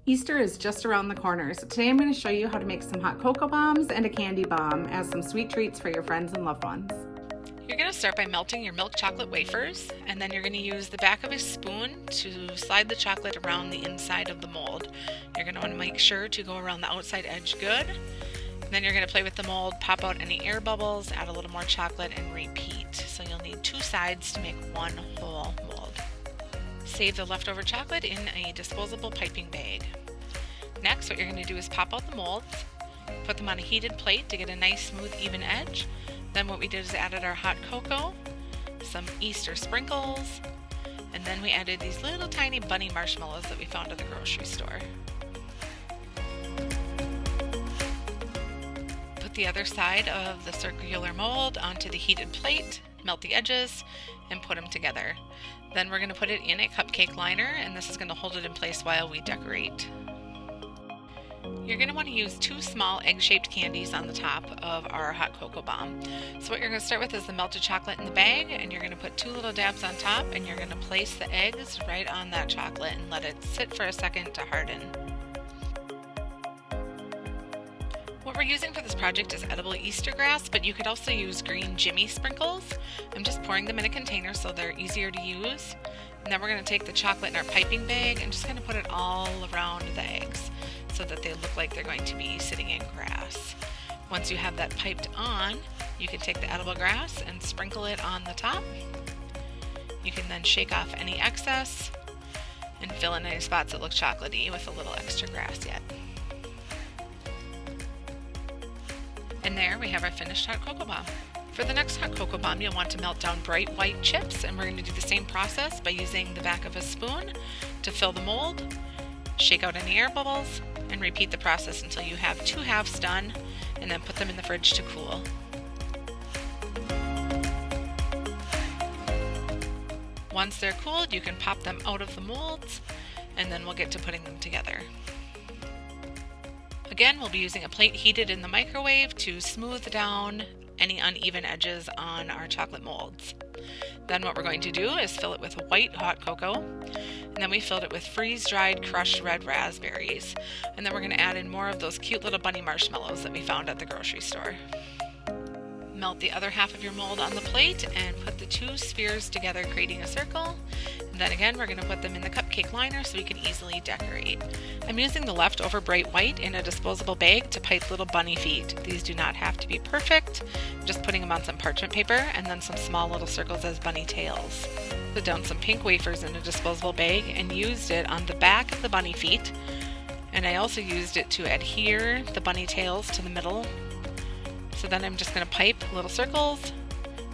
Easter is just around the corner, so today I'm going to show you how to make some hot cocoa bombs and a candy bomb as some sweet treats for your friends and loved ones. You're going to start by melting your milk chocolate wafers, and then you're going to use the back of a spoon to slide the chocolate around the inside of the mold. You're going to want to make sure to go around the outside edge good. And then you're going to play with the mold, pop out any air bubbles, add a little more chocolate, and repeat. So you'll need 2 sides to make one whole mold. Save the leftover chocolate in a disposable piping bag. Next, what you're going to do is pop out the molds, put them on a heated plate to get a nice smooth even edge. Then what we did is added our hot cocoa, some Easter sprinkles, and then we added these little tiny bunny marshmallows that we found at the grocery store. Put the other side of the circular mold onto the heated plate, melt the edges, and put them together. Then we're going to put it in a cupcake liner, and this is going to hold it in place while we decorate. You're going to want to use 2 small egg-shaped candies on the top of our hot cocoa bomb. So what you're going to start with is the melted chocolate in the bag, and you're going to put 2 little dabs on top, and you're going to place the eggs right on that chocolate and let it sit for a second to harden. What we're using for this project is edible Easter grass, but you could also use green Jimmy sprinkles. I'm just pouring them in a container so they're easier to use. And then we're going to take the chocolate in our piping bag and just kind of put it all around the eggs so that they look like they're going to be sitting in grass. Once you have that piped on, you can take the edible grass and sprinkle it on the top. You can then shake off any excess and fill in any spots that look chocolatey with a little extra grass yet. And there we have our finished hot cocoa bomb. For the next hot cocoa bomb, you'll want to melt down bright white chips, and we're going to do the same process by using the back of a spoon to fill the mold, shake out any air bubbles, and repeat the process until you have 2 halves done, and then put them in the fridge to cool. Once they're cooled, you can pop them out of the molds, and then we'll get to putting them together. Again, we'll be using a plate heated in the microwave to smooth down any uneven edges on our chocolate molds. Then what we're going to do is fill it with white hot cocoa, and then we filled it with freeze-dried crushed red raspberries. And then we're going to add in more of those cute little bunny marshmallows that we found at the grocery store. Melt the other half of your mold on the plate and put the 2 spheres together, creating a circle. And then again, we're going to put them in the cupcake liner so we can easily decorate. I'm using the leftover bright white in a disposable bag to pipe little bunny feet. These do not have to be perfect. I'm just putting them on some parchment paper and then some small little circles as bunny tails. Put down some pink wafers in a disposable bag and used it on the back of the bunny feet. And I also used it to adhere the bunny tails to the middle. So then I'm just going to pipe little circles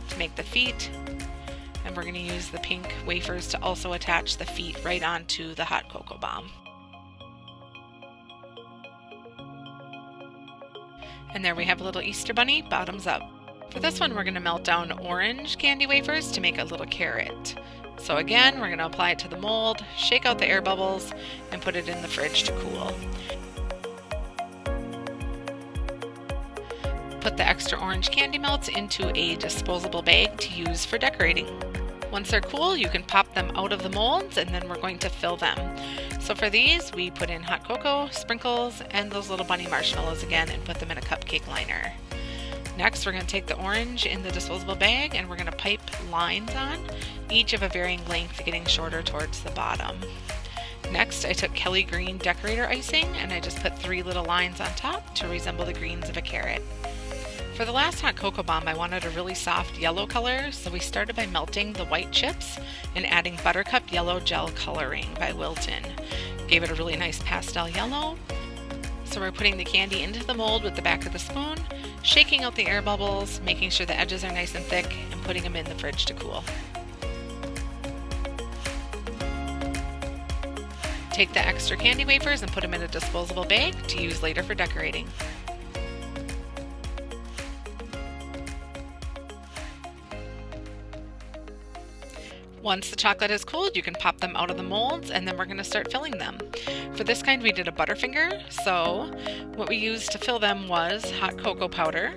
to make the feet, and we're going to use the pink wafers to also attach the feet right onto the hot cocoa bomb. And there we have a little Easter bunny, bottoms up. For this one, we're going to melt down orange candy wafers to make a little carrot. So again, we're going to apply it to the mold, shake out the air bubbles, and put it in the fridge to cool. Put the extra orange candy melts into a disposable bag to use for decorating. Once they're cool, you can pop them out of the molds, and then we're going to fill them. So for these, we put in hot cocoa, sprinkles, and those little bunny marshmallows again and put them in a cupcake liner. Next, we're going to take the orange in the disposable bag and we're going to pipe lines on, each of a varying length, getting shorter towards the bottom. Next, I took Kelly Green decorator icing and I just put 3 little lines on top to resemble the greens of a carrot. For the last hot cocoa bomb, I wanted a really soft yellow color, so we started by melting the white chips and adding Buttercup Yellow Gel Coloring by Wilton. Gave it a really nice pastel yellow. So we're putting the candy into the mold with the back of the spoon, shaking out the air bubbles, making sure the edges are nice and thick, and putting them in the fridge to cool. Take the extra candy wafers and put them in a disposable bag to use later for decorating. Once the chocolate is cooled, you can pop them out of the molds, and then we're going to start filling them. For this kind, we did a Butterfinger, so what we used to fill them was hot cocoa powder,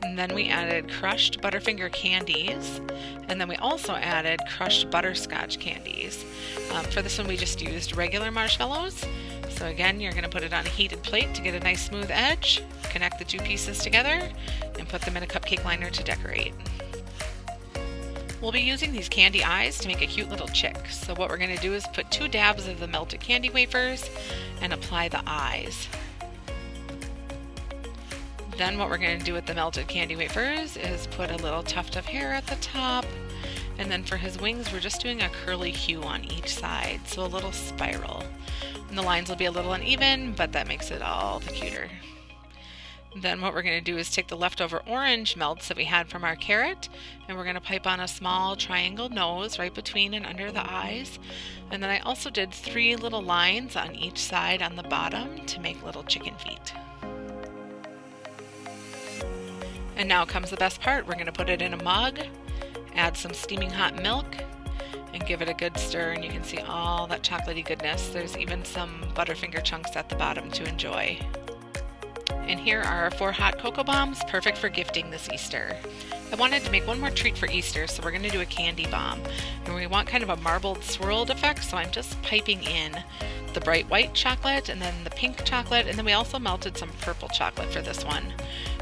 and then we added crushed Butterfinger candies, and then we also added crushed butterscotch candies. For this one, we just used regular marshmallows. So again, you're going to put it on a heated plate to get a nice smooth edge, connect the two pieces together, and put them in a cupcake liner to decorate. We'll be using these candy eyes to make a cute little chick. So what we're going to do is put 2 dabs of the melted candy wafers and apply the eyes. Then what we're going to do with the melted candy wafers is put a little tuft of hair at the top. And then for his wings, we're just doing a curly hue on each side, so a little spiral. And the lines will be a little uneven, but that makes it all the cuter. Then what we're going to do is take the leftover orange melts that we had from our carrot, and we're going to pipe on a small triangle nose right between and under the eyes. And then I also did 3 little lines on each side on the bottom to make little chicken feet. And now comes the best part. We're going to put it in a mug, add some steaming hot milk, and give it a good stir, and you can see all that chocolatey goodness. There's even some Butterfinger chunks at the bottom to enjoy. And here are our 4 hot cocoa bombs, perfect for gifting this Easter. I wanted to make one more treat for Easter, so we're going to do a candy bomb. And we want kind of a marbled swirled effect, so I'm just piping in the bright white chocolate and then the pink chocolate, and then we also melted some purple chocolate for this one.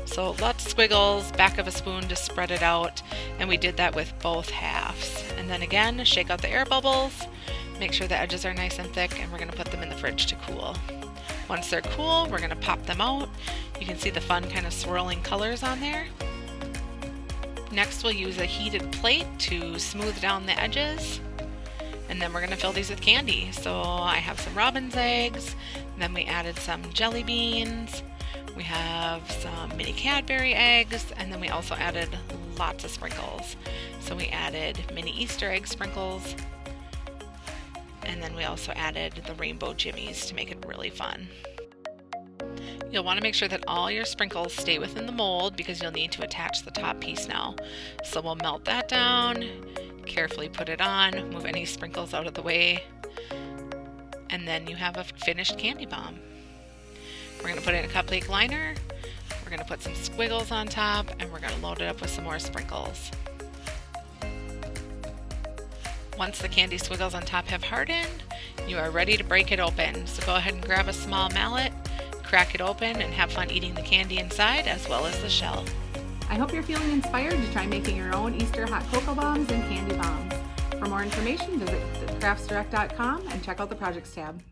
So lots of squiggles, back of a spoon to spread it out, and we did that with both halves. And then again, shake out the air bubbles, make sure the edges are nice and thick, and we're going to put them in the fridge to cool. Once they're cool, we're going to pop them out. You can see the fun kind of swirling colors on there. Next, we'll use a heated plate to smooth down the edges. And then we're going to fill these with candy. So I have some robin's eggs, then we added some jelly beans, we have some mini Cadbury eggs, and then we also added lots of sprinkles. So we added mini Easter egg sprinkles, and then we also added the rainbow jimmies to make it really fun. You'll want to make sure that all your sprinkles stay within the mold because you'll need to attach the top piece now. So we'll melt that down, carefully put it on, move any sprinkles out of the way, and then you have a finished candy bomb. We're going to put it in a cupcake liner, we're going to put some squiggles on top, and we're going to load it up with some more sprinkles. Once the candy squiggles on top have hardened, you are ready to break it open. So go ahead and grab a small mallet, crack it open, and have fun eating the candy inside as well as the shell. I hope you're feeling inspired to try making your own Easter hot cocoa bombs and candy bombs. For more information, visit craftsdirect.com and check out the projects tab.